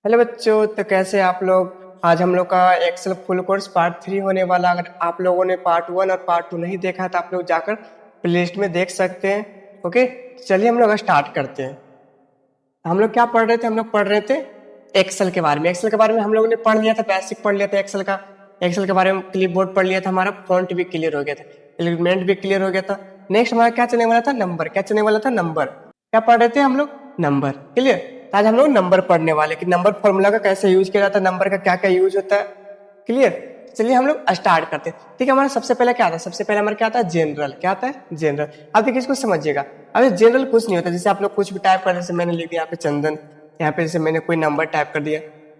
Hello बच्चों, तो कैसे आप लोग। आज हम लोग का एक्सेल फुल कोर्स पार्ट 3 होने वाला। अगर आप लोगों ने पार्ट 1 और पार्ट 2 नहीं देखा तो आप लोग जाकर प्लेलिस्ट में देख सकते हैं। ओके, चलिए हम लोग स्टार्ट करते हैं। हम लोग क्या पढ़ रहे थे? हम लोग पढ़ रहे थे एक्सेल के बारे में। एक्सेल के बारे में हम लोगों ने पढ़ लिया था, बेसिक पढ़ लिया था एक्सेल का। एक्सेल के बारे में क्लिप बोर्ड पढ़ लिया था, हमारा फॉन्ट भी क्लियर हो गया था, एलिमेंट भी क्लियर हो गया था। नेक्स्ट हमारा क्या चलने वाला था? नंबर। क्या चलने वाला था? नंबर। क्या पढ़ रहे थे हम लोग? नंबर। क्लियर। आज हम लोग नंबर पढ़ने वाले कि नंबर फॉर्मूला का कैसे यूज किया जाता है, नंबर का क्या क्या यूज होता है। क्लियर। चलिए हम लोग स्टार्ट करते हैं। ठीक है, हमारा सबसे पहले क्या आता है? सबसे पहले हमारा क्या आता है? जनरल। क्या आता है? जनरल। अब देखिए, इसको समझिएगा। अब जनरल कुछ नहीं होता, जैसे आप लोग कुछ भी टाइप कर, जैसे मैंने लिख दिया यहाँ पे चंदन, यहाँ पे जैसे मैंने कोई नंबर टाइप कर दिया,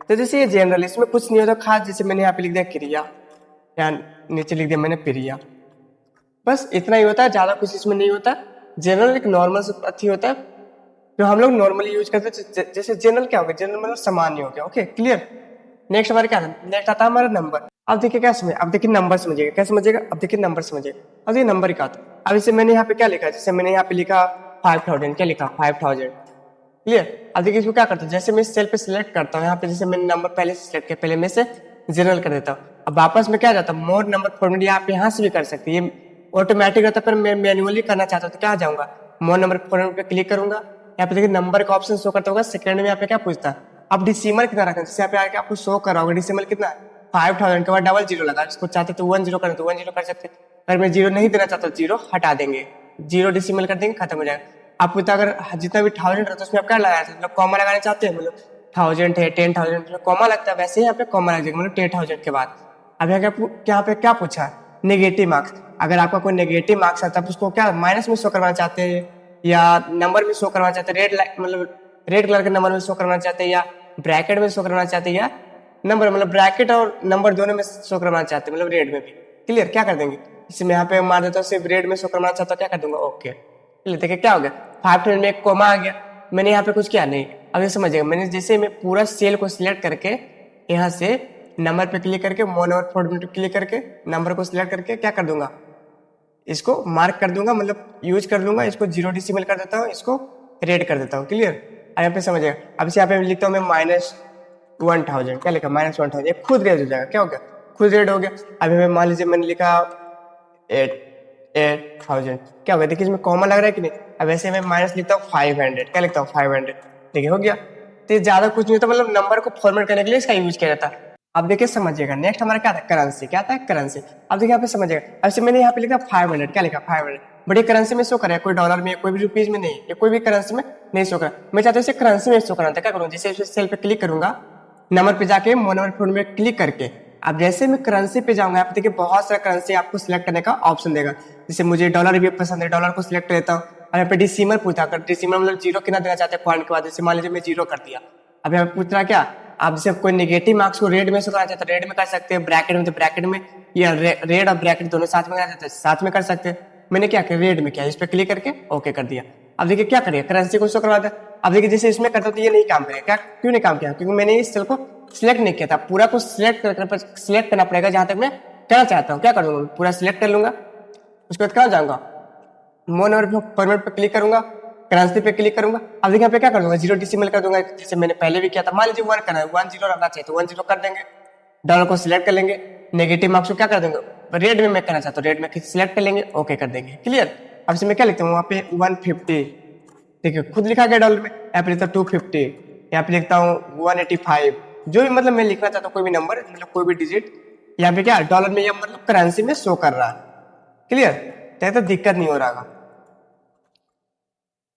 तो जैसे ये जनरल, इसमें कुछ नहीं होता खास। जैसे मैंने यहाँ पे लिख दिया क्रिया, या नीचे लिख दिया मैंने प्रिया, बस इतना ही होता है, ज्यादा कुछ इसमें नहीं होता। जनरल एक नॉर्मल अथी होता है जो हम लोग नॉर्मली यूज करते हैं। जैसे जनरल क्या हो गया? जनरल मतलब सामान्य हो गया। Okay, clear. नेक्स्ट हमारे क्या था? नेक्स्ट आता है हमारा नंबर। अब देखिए क्या समझे, अब देखिए नंबर समझिएगा, क्या समझिएगा? अब देखिए नंबर समझिएगा। अब ये नंबर क्या होता है? अब इसे मैंने यहाँ पे क्या लिखा है? जैसे मैंने यहाँ पे लिखा 5000। क्या लिखा? 5000। क्लियर। अब देखिए इसको क्या करता हूँ, जैसे मैं सेल पे सिलेक्ट करता हूँ, यहाँ पे जैसे मैंने नंबर पहले से सिलेक्ट किया, पहले मैं से जनरल कर देता हूँ। अब वापस में क्या जाता हूँ, मोर नंबर फॉर्मेट आप यहाँ से भी कर सकते हैं, ये ऑटोमेटिक रहता है, पर मैं मैनुअली करना चाहता हूँ तो क्या जाऊंगा, मोर नंबर फॉर्मेट पे क्लिक करूंगा। यहाँ पे देखिए नंबर का ऑप्शन शो करता होगा, सेकंड में यहाँ पे क्या पूछता है, आप डिसिमल कितना रखें? जैसे यहाँ पे आके आपको शो कर रहा होगा डिसिमल कितना है, 5000 के बाद डबल जीरो लगा। इसको चाहते तो 10 करें तो 10 कर सकते हैं, अगर मैं जीरो नहीं देना चाहता तो जीरो हटा देंगे, जीरो डिसिमल कर देंगे, खत्म हो जाएगा। आप पूछता अगर जितना भी 1000 रहता है उसमें आप क्या लगाना चाहते हैं? मतलब कॉमा लगाना चाहते हैं, मतलब 1000 है 10,000 कॉमा लगता है, वैसे ही यहाँ पे कॉमा लग जाएगा, मतलब 10,000 के बाद। अब यहाँ पे क्या पूछा? Negative marks. अगर आपका कोई नेगेटिव मार्क्स आता है उसको क्या माइनस में शो करवाना चाहते हैं, या नंबर में शो करवाना चाहते हैं, रेड मतलब रेड कलर के नंबर में शो करवाना चाहते हैं, या ब्रैकेट में शो करवाना चाहते हैं, या नंबर मतलब ब्रैकेट और नंबर दोनों में शो करवाना चाहते हैं, मतलब रेड में भी। क्लियर। क्या कर देंगे, इसे मैं यहाँ पे मार देता हूँ, सिर्फ रेड में शो करवाना चाहता हूँ, क्या कर दूंगा? ओके। देखिए क्या हो गया, 500 में एक कोमा आ गया, मैंने यहाँ पे कुछ किया नहीं। अब ये समझिएगा, मैंने जैसे मैं पूरा सेल को सिलेक्ट करके यहाँ से नंबर पे क्लिक करके मोर नंबर फॉर्मेट पे क्लिक करके नंबर को सिलेक्ट करके क्या कर दूंगा, इसको मार्क कर दूंगा, मतलब यूज कर लूंगा, इसको जीरो डिसिमल कर देता हूँ, इसको रेड कर देता हूँ। क्लियर। अब यहाँ पे समझिएगा, अब इसे यहाँ पे लिखता हूँ मैं -1000। क्या लिखा? -1000। ये खुद रेड हो जाएगा। क्या हो गया? खुद रेड हो गया। अभी मैं मान लीजिए मैंने लिखा 8000। क्या हो गया? देखिए इसमें कॉमा लग रहा है कि नहीं। अब ऐसे मैं माइनस लिखता हूँ 500। क्या लिखता हूँ? 500। देखिए हो गया। तो ज्यादा कुछ नहीं होता, मतलब नंबर को फॉर्मेट करने के लिए इसका यूज किया जाता है। अब देखिए समझिएगा, नेक्स्ट हमारा क्या था? करेंसी। क्या था? करेंसी। अब देखिए यहाँ पे समझिएगा, अब मैंने यहाँ पे लिखा 500। क्या लिखा? 500। बड़ी करेंसी में शो करा है, कोई डॉलर में, कोई भी रुपीज में नहीं, ये कोई भी करेंसी में नहीं शो करा। मैं चाहता हूँ इसे करेंसी में शो कराना था। क्या करूँ, जैसे सेल पे क्लिक करूंगा, नंबर पे जाके मोर नंबर फोन में क्लिक करके, अब जैसे मैं करेंसी पे जाऊंगा, आप देखिए बहुत सारा करेंसी आपको सिलेक्ट करने का ऑप्शन देगा। जैसे मुझे डॉलर भी पसंद है, डॉलर को सिलेक्ट लेता हूँ। और यहाँ पे डिसिमल पूछा, अगर डिसिमल मतलब जीरो कितना देना चाहते हैं पॉइंट के बाद, जैसे मान लीजिए मैं जीरो कर दिया। अब यहाँ पे पूछ रहा क्या, आप जैसे कोई नेगेटिव मार्क्स को रेड में से करना चाहते हैं, रेड में कर सकते हैं, ब्रैकेट में तो ब्रैकेट में, या रेड और ब्रैकेट दोनों साथ में करना चाहते हैं, साथ में कर सकते हैं। मैंने क्या किया, रेड में किया, इस पर क्लिक करके ओके कर दिया। अब देखिए क्या करिए, करेंसी को शो करवा दे। अब देखिए जैसे इसमें करता तो ये नहीं काम करेगा। क्या? क्यों नहीं काम किया? क्योंकि मैंने इस सेल को सिलेक्ट नहीं किया था, पूरा को सिलेक्ट करना पड़ेगा जहां तक मैं करना चाहता हूँ। क्या करूंगा, पूरा सिलेक्ट कर लूंगा, उसके बाद कहाँ जाऊंगा, मोर नंबर फॉर्मेट पे क्लिक करूंगा, करेंसी पे क्लिक करूंगा। अब देखिए यहाँ पे क्या कर दूंगा, जीरो डिसिमल कर दूंगा, जैसे मैंने पहले भी किया था। मान लीजिए 1 करना है, 10 रखना चाहिए तो 10 कर देंगे, डॉलर को सिलेक्ट कर लेंगे, नेगेटिव मार्क्स को क्या कर देंगे, रेड में मैं करना चाहता हूँ, रेड में सिलेक्ट कर लेंगे, ओके कर देंगे। क्लियर। अब से मैं क्या लिखता हूँ वहाँ पे 150, देखिए खुद लिखा गया डॉलर में। यहाँ पे लिखता हूँ 250, यहाँ पे लिखता हूँ 185, जो भी मतलब मैं लिखना चाहता हूँ, कोई भी नंबर, मतलब कोई भी डिजिट यहाँ पे क्या डॉलर में या मतलब करेंसी में शो कर रहा है। क्लियर। तो दिक्कत नहीं हो रहा।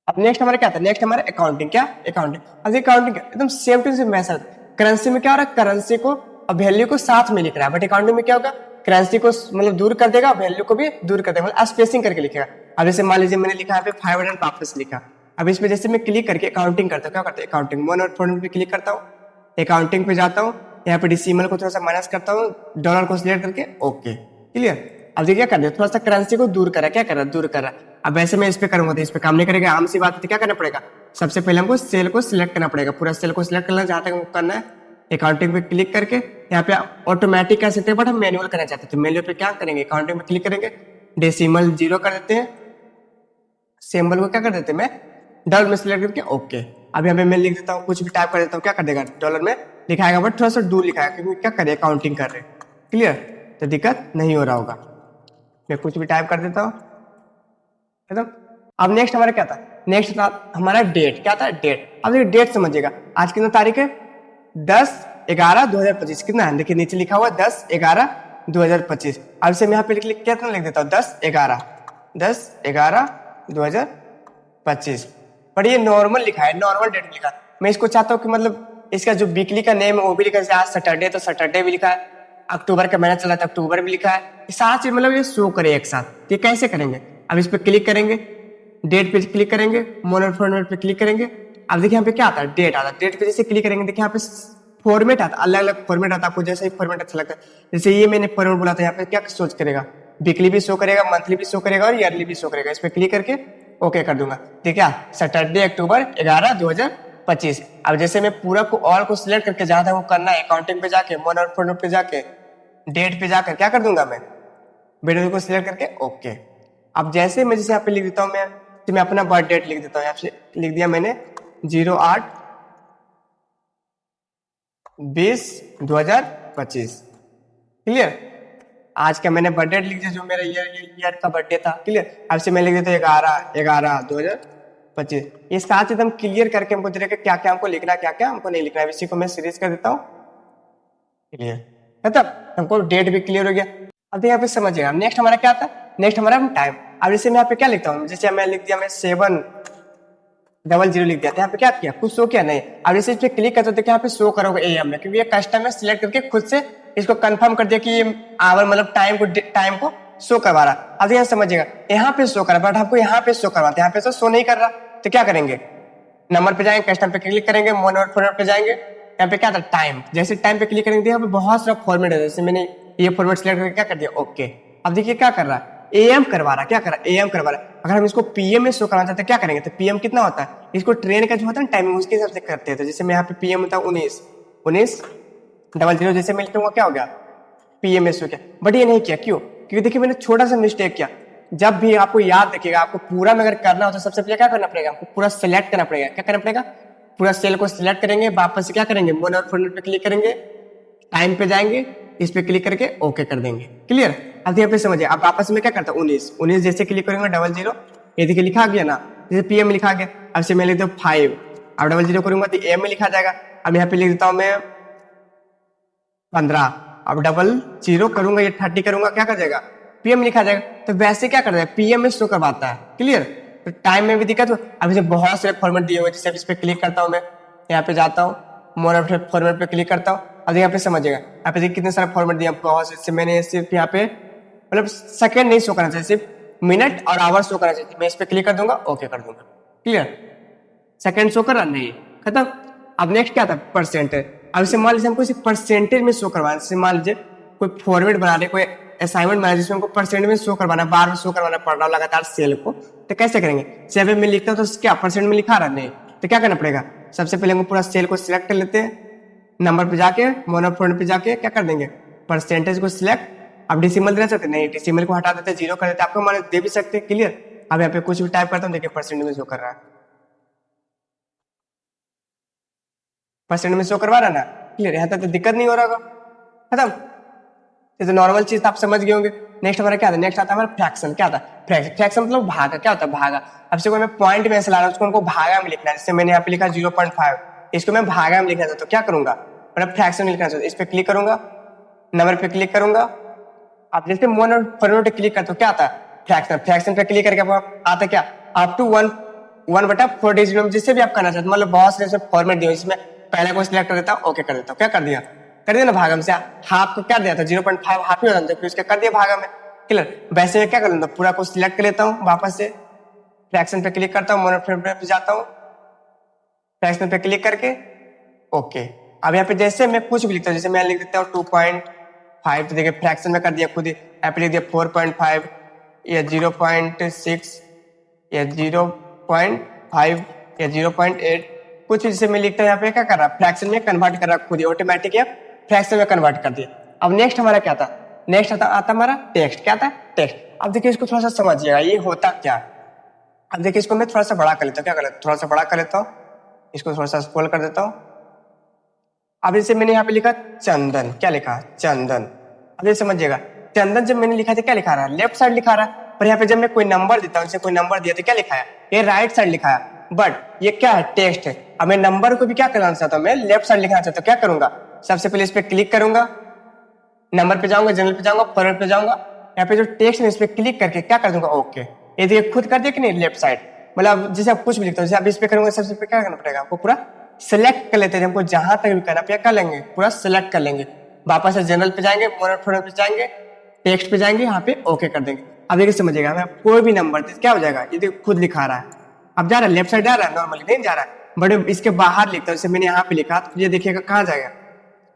अब नेक्स्ट हमारा क्या था, नेक्स्ट हमारा अकाउंटिंग। क्या? अकाउंटिंग। अब अकाउंटिंग एकदम सेम टू सेम वैसा। करेंसी में क्या हो रहा है, करेंसी को और वैल्यू को साथ में लिख रहा है, बट अकाउंटिंग में क्या होगा, करेंसी को मतलब दूर कर देगा, वैल्यू को भी दूर कर देगा, मतलब स्पेसिंग करके लिखेगा। अब जैसे मान लीजिए मैंने लिखा है 500 वापस लिखा। अब इसमें जैसे मैं क्लिक करके अकाउंटिंग करता हूँ, क्या करता है अकाउंटिंग, मोर और फॉर्मेट पे क्लिक करता हूँ, अकाउंटिंग पे जाता हूँ, यहाँ पे डिसिमल को थोड़ा सा माइनस करता हूँ, डॉलर को सिलेक्ट करके ओके। क्लियर। अब देखिए क्या कर दिया, थोड़ा सा करेंसी को दूर करा, क्या कर रहा है, दूर कर रहा है। अब वैसे मैं इस पे करूंगा तो इस पे काम नहीं करेगा, आम सी बात है। तो क्या करना पड़ेगा, सबसे पहले हमको सेल को सिलेक्ट करना पड़ेगा, पूरा सेल को सिलेक्ट करना जहां तक हमको करना है, अकाउंटिंग पे क्लिक करके यहाँ पे ऑटोमेटिक कर सकते हैं, बट हम मैनुअल करना चाहते हैं तो मैनुअल पे क्या करेंगे, अकाउंटिंग में क्लिक करेंगे, डेसिमल जीरो कर देते हैं, सिंबल को क्या कर देते हैं मैं डॉलर में सिलेक्ट करके ओके। अब यहाँ पे मैं लिख देता हूँ, कुछ भी टाइप कर देता हूँ, क्या कर देगा डॉलर में लिखाएगा, बट थोड़ा सा दूर लिखाएगा क्योंकि क्या करे काउंटिंग कर रहे हैं। क्लियर, तो दिक्कत नहीं हो रहा होगा। मैं कुछ भी टाइप कर देता हूँ, है ना। अब नेक्स्ट हमारा क्या था, नेक्स्ट था हमारा डेट, क्या था डेट। अब देखिए डेट समझिएगा, आज कितना तारीख है 10/11/2025, कितना है देखिए नीचे लिखा हुआ 10/11/2025। अब से मैं यहाँ पे कितना लिख देता हूँ 10/11/2025, पर ये नॉर्मल लिखा है, नॉर्मल डेट लिखा है। मैं इसको चाहता हूँ कि मतलब इसका जो वीकली का नेम है वो भी लिखा है, आज सैटरडे तो सैटरडे भी लिखा है, अक्टूबर का महीना चला था अक्टूबर भी लिखा है, ये सारा चीज मतलब ये शो करे एक साथ। ये कैसे करेंगे, अब इस पे क्लिक करेंगे, डेट पे क्लिक करेंगे, मोनर फॉर्मेट पे क्लिक करेंगे। अब देखिए यहाँ पे क्या आता है डेट आता है, डेट पे जैसे क्लिक करेंगे देखिए यहाँ पे फॉर्मेट आता है, अलग अलग फॉर्मेट आता है, आपको जैसे ही फॉर्मेट अच्छा लगता है। जैसे ये मैंने फॉर्मेट बोला था, यहाँ पे क्या सोच करेगा, वीकली भी शो करेगा, मंथली भी शो करेगा और ईयरली भी शो करेगा। इस पे क्लिक करके ओके कर दूंगा, ठीक है सैटरडे अक्टूबर 11/2025। अब जैसे मैं पूरा को ऑल को सिलेक्ट करके जहां था वो करना है, अकाउंटिंग पे जाके मोनर फॉर्मेट पे जाके डेट पे जाकर क्या कर दूंगा मैं वीडियो को सिलेक्ट करके ओके। अब जैसे मैं जैसे यहाँ पे लिख देता हूँ, मैं अपना बर्थ डेट लिख देता हूँ, यहाँ पे लिख दिया मैंने 08/20/2025। क्लियर, आज का मैंने बर्थडे लिख दिया जो मेरा ईयर का बर्थडे था। क्लियर, अब से मैं लिख देता हूँ 11/11/2025। ये साथ एकदम क्लियर करके हमको देखिए क्या क्या हमको लिखना है, क्या क्या हमको नहीं लिखना है। इसी को मैं सीरीज कर देता हूँ, क्लियर, मतलब हमको डेट भी क्लियर हो गया। अब यहाँ पे समझिएगा नेक्स्ट हमारा क्या था, नेक्स्ट हमारा टाइम। अब जैसे मैं यहाँ पे क्या लिखता हूँ, जैसे मैं लिख दिया मैं 700 लिख दिया था, यहाँ पे क्या किया कुछ शो किया नहीं। अब जैसे इस पे क्लिक करते तो यहाँ पे शो करोगे AM में, क्योंकि ये कस्टमर सिलेक्ट करके खुद से इसको कंफर्म कर दिया कि ये आवर मतलब टाइम को शो करवा रहा। अब यहाँ समझिएगा यहाँ पे शो कर, बट हमको यहाँ पे शो करवाते, यहाँ पे तो शो नहीं कर रहा, तो क्या करेंगे नंबर पे जाएंगे, कस्टमर पे क्लिक करेंगे, मोनोट फॉर्मेट पे जाएंगे, यहाँ पे क्या था टाइम, जैसे टाइम पे क्लिक करेंगे यहाँ पे बहुत सारा फॉर्मेट है, जैसे मैंने ये फॉर्मेट सिलेक्ट करके क्या कर दिया ओके। अब देखिए क्या कर रहा है AM करवा रहा, क्या कर रहा है AM करवा रहा है। अगर हम इसको PM में शो करना चाहते हैं क्या करेंगे, तो PM कितना होता है, इसको ट्रेन का जो होता है टाइमिंग उसके हिसाब से करते हैं। तो जैसे मैं यहाँ पे PM होता है 19:00, जैसे मैं लिखूंगा क्या हो गया PM में शो किया, बट ये नहीं किया क्यों, क्योंकि देखिए मैंने छोटा सा मिस्टेक किया। जब भी आपको याद रखिएगा, आपको पूरा में अगर करना हो तो सबसे पहले क्या करना पड़ेगा, आपको पूरा सेलेक्ट करना पड़ेगा। क्या करना पड़ेगा, पूरा सेल को सिलेक्ट करेंगे, वापस से क्या करेंगे मोनोट फॉर्मेट पे क्लिक करेंगे, टाइम पे जाएंगे, इस पे क्लिक करके ओके कर देंगे। क्लियर, अब यहाँ पे समझिए। अब वापस में क्या करता हूँ 19 जैसे क्लिक करेंगे 00, ये देखिए लिखा गया ना, जैसे PM में लिखा गया। अब से मैं लिख देता हूँ 5, अब 00 करूंगा तो AM में लिखा जाएगा। अब यहाँ पे लिख देता हूँ मैं 15, अब 00 करूंगा ये 30 करूंगा, क्या कर जाएगा PM लिखा जाएगा। तो वैसे क्या कर जाएगा PM में शो करवाता है। क्लियर, तो टाइम में भी दिक्कत हो। अब इसे बहुत सारे फॉर्मेट दिए हुए, जैसे इस पे क्लिक करता हूँ मैं, यहाँ पे जाता हूँ मोनोट फॉर्मेट पे क्लिक करता हूँ। अब यहाँ पे समझिएगा, यहाँ पे कितने सारे फॉर्मेट दिए बहुत से। मैंने सिर्फ यहाँ पे मतलब सेकंड नहीं शो करना चाहिए, सिर्फ मिनट और आवर शो करना चाहिए। मैं इस पे क्लिक कर दूंगा ओके कर दूंगा। क्लियर, सेकंड शो कर रहा नहीं, खत्म। अब नेक्स्ट क्या था परसेंटेज। अब इसे मान लीजिए हमको इसे परसेंटेज में शो करवाना, जैसे मान लीजिए कोई फॉर्मेट बना रहे, कोई असाइनमेंट बना जिसमें हमको परसेंट में शो करवाना, बार बार शो करवाना पड़ रहा लगातार सेल को, तो कैसे करेंगे। 7 में लिखता हूँ तो क्या परसेंट में लिखा रहा नहीं, तो क्या करना पड़ेगा, सबसे पहले हमको पूरा सेल को सिलेक्ट कर लेते हैं, नंबर पे जाके मोनोफोन पे जाके क्या कर देंगे परसेंटेज को सिलेक्ट। अब डेसिमल देना चाहते नहीं, डेसिमल को हटा देते, 0 कर देते, आपको मान दे भी सकते हैं। क्लियर, अब यहाँ पे कुछ भी टाइप करता हूँ, देखिए परसेंट में शो कर रहा है, परसेंट में शो करवा रहा ना। क्लियर, यहाँ तक तो दिक्कत नहीं हो रहा होगा, खत्म। ये तो नॉर्मल चीज आप समझ गए होंगे। नेक्स्ट हमारा क्या था, नेक्स्ट आता है हमारा फ्रैक्शन। क्या था फ्रैक्शन मतलब भागा, क्या होता है भागा। अब से कोई मैं पॉइंट में ऐसे ला रहा हूँ, उसको हमको भागा में लिखना है। जैसे मैंने यहाँ पे लिखा 0.5, इसको मैं भागा में लिखना चाहता हूँ, तो क्या करूंगा मतलब फ्रैक्शन में लिखना चाहता हूँ, इस पे क्लिक करूंगा, नंबर पे क्लिक करूंगा। आप जैसे मोनोट क्लिक करते हो क्या आता है फ्रैक्शन, फ्रैक्शन पे क्लिक करके आता क्या अप टू 1/4 डिजिट में, जिससे भी आप करना चाहते हो। मतलब बहुत सारे फॉर्मेट दिए जिसमें पहले को सिलेक्ट कर देता हूँ ओके कर देता हूँ, क्या कर दिया ना भागम से हाफ को क्या दिया था 0.5 हाफ ही होता था, फिर उसका कर दिया भागा में। क्लियर, वैसे में क्या कर लेता हूँ पूरा को सिलेक्ट कर लेता हूँ, वापस से फ्रैक्शन पे क्लिक करता हूँ, मोनोट पे जाता हूँ, फ्रैक्शन पे क्लिक करके ओके। अब यहाँ पे जैसे मैं कुछ भी लिखता हूँ, जैसे मैं लिख देता हूँ 2.5, तो देखिए फ्रैक्शन में कर दिया खुद ही, यहाँ पे लिख दिया 4.5 या 0.6 या 0.5 या 0.8 कुछ जैसे मैं लिखता हूँ। यहाँ पे क्या कर रहा है फ्रैक्शन में कन्वर्ट कर रहा है खुद ही ऑटोमेटिक, या फ्रैक्शन में कन्वर्ट कर दिया। अब नेक्स्ट हमारा क्या था, नेक्स्ट आता हमारा टेक्स्ट। क्या था टेक्स्ट। अब देखिए इसको थोड़ा सा समझिएगा ये होता क्या। अब देखिए इसको मैं थोड़ा सा बड़ा कर लेता हूँ, क्या कर लेता हूँ थोड़ा सा बड़ा कर लेता हूँ, इसको थोड़ा सा स्क्रॉल कर देता हूँ। अब जैसे मैंने यहाँ पे लिखा चंदन, क्या लिखा, चंदन। अब ये समझिएगा, चंदन जब मैंने लिखा था क्या लिखा रहा है, लेफ्ट साइड लिखा रहा है। पर यहाँ पे जब मैं कोई नंबर देता हूँ, जैसे कोई नंबर दिया तो क्या लिखा है, ये राइट साइड लिखा है। बट ये क्या है, टेक्स्ट है। अब मैं नंबर को भी क्या करना चाहता हूँ, मैं लेफ्ट साइड लिखना चाहता हूँ। क्या करूंगा, सबसे पहले इस पर क्लिक करूंगा, नंबर पे जाऊंगा, जनरल पे जाऊंगा, फॉरवर्ड पे जाऊंगा, यहाँ पे जो टेक्स्ट है इस पर क्लिक करके क्या कर दूंगा, ओके। ये देखिए खुद कर दिया कि नहीं, लेफ्ट साइड। मतलब जैसे आप कुछ भी लिखते हो, जैसे आप इस पे करूंगा, सबसे पे क्या करना पड़ेगा आपको, पूरा सिलेक्ट कर लेते हैं। हमको जहां तक भी करना क्या कर लेंगे, पूरा सिलेक्ट कर लेंगे। वापस से जनरल पे जाएंगे, फॉरवर्ड पे जाएंगे, टेक्स्ट पे जाएंगे, यहाँ पे ओके कर देंगे। अब देखिए समझिएगा, मैं कोई भी नंबर क्या हो जाएगा, ये देखो खुद लिखा रहा है। अब जा रहा है लेफ्ट साइड, जा रहा है, नॉर्मली नहीं जा रहा है, बट इसके बाहर लिखता हूँ। जैसे मैंने यहाँ पे लिखा तो ये देखिएगा कहाँ जाएगा,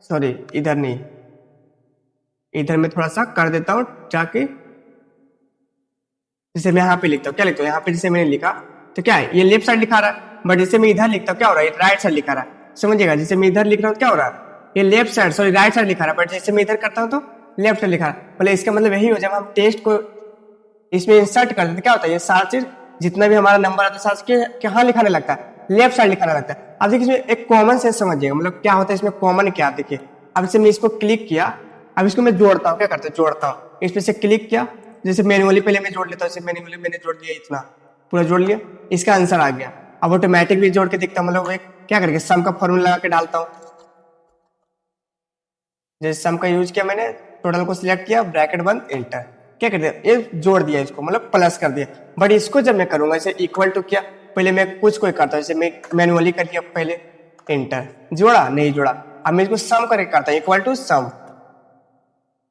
सॉरी इधर नहीं, इधर मैं थोड़ा सा कर देता हूँ जाके। जैसे मैं यहाँ पे लिखता हूँ, क्या लिखता हूँ, यहाँ पे जैसे मैंने लिखा तो क्या है, ये लेफ्ट साइड लिखा रहा है। बट जैसे मैं इधर लिखता हूँ क्या हो रहा है, राइट साइड लिखा रहा है। समझिएगा, जैसे मैं इधर लिख रहा हूँ क्या हो रहा है, ये left side, sorry right side लिखा रहा है। बट जैसे मैं इधर करता हूँ तो लेफ्ट साइड लिखा रहा है। बोले इसका मतलब यही हो, जब हम टेक्स्ट को इसमें इंसर्ट करते हैं क्या होता है, ये सारा चीज जितना भी हमारा नंबर आता है सारा चीज कहाँ लिखाने लगता है, लेफ्ट साइड लिखाने लगता है। अब देखिए इसमें एक कॉमन सेंस समझिएगा, मतलब क्या होता है इसमें कॉमन क्या, देखिए अब जैसे मैं इसको क्लिक किया, अब इसको मैं जोड़ता हूँ, क्या करता हूँ, जोड़ता हूँ। इस पे से क्लिक किया, जैसे मैनुअली पहले मैं जोड़ लेता हूँ, मैनुअली मैंने जोड़ दिया, इतना पूरा जोड़ लिया, इसका आंसर आ गया। अब ऑटोमेटिक भी जोड़ के देखता हूँ, मतलब क्या करके सम का फॉर्मूला लगा के डालता हूँ। जैसे सम का यूज किया मैंने, टोटल को सिलेक्ट किया, ब्रैकेट बंद, एंटर, क्या कर दिया, ये जोड़ दिया इसको, मतलब प्लस कर दिया। बट इसको जब मैं करूंगा, जैसे इक्वल टू किया, पहले मैं कुछ कोई करता हूँ, जैसे मैं मैनुअली करके पहले एंटर, जोड़ा नहीं जोड़ा, अब मैं इसको सम करके करता हूँ, इक्वल टू सम।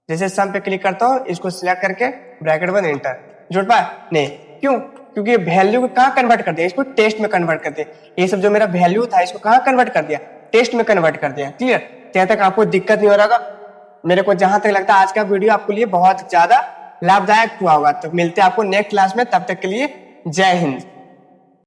जैसे सम पे क्लिक करता हूँ, इसको सिलेक्ट करके ब्रैकेट बंद, एंटर, जुड़ पाया नहीं, क्यों, क्योंकि ये वैल्यू को कहाँ कन्वर्ट कर दिया, इसको टेस्ट में कन्वर्ट कर दिया। ये सब जो मेरा वैल्यू था इसको कहाँ कन्वर्ट कर दिया, टेस्ट में कन्वर्ट कर दिया। क्लियर, यहाँ तक आपको दिक्कत नहीं हो रहा होगा। मेरे को जहां तक लगता है आज का वीडियो आपके लिए बहुत ज्यादा लाभदायक हुआ होगा। तो मिलते हैं आपको नेक्स्ट क्लास में, तब तक के लिए जय हिंद।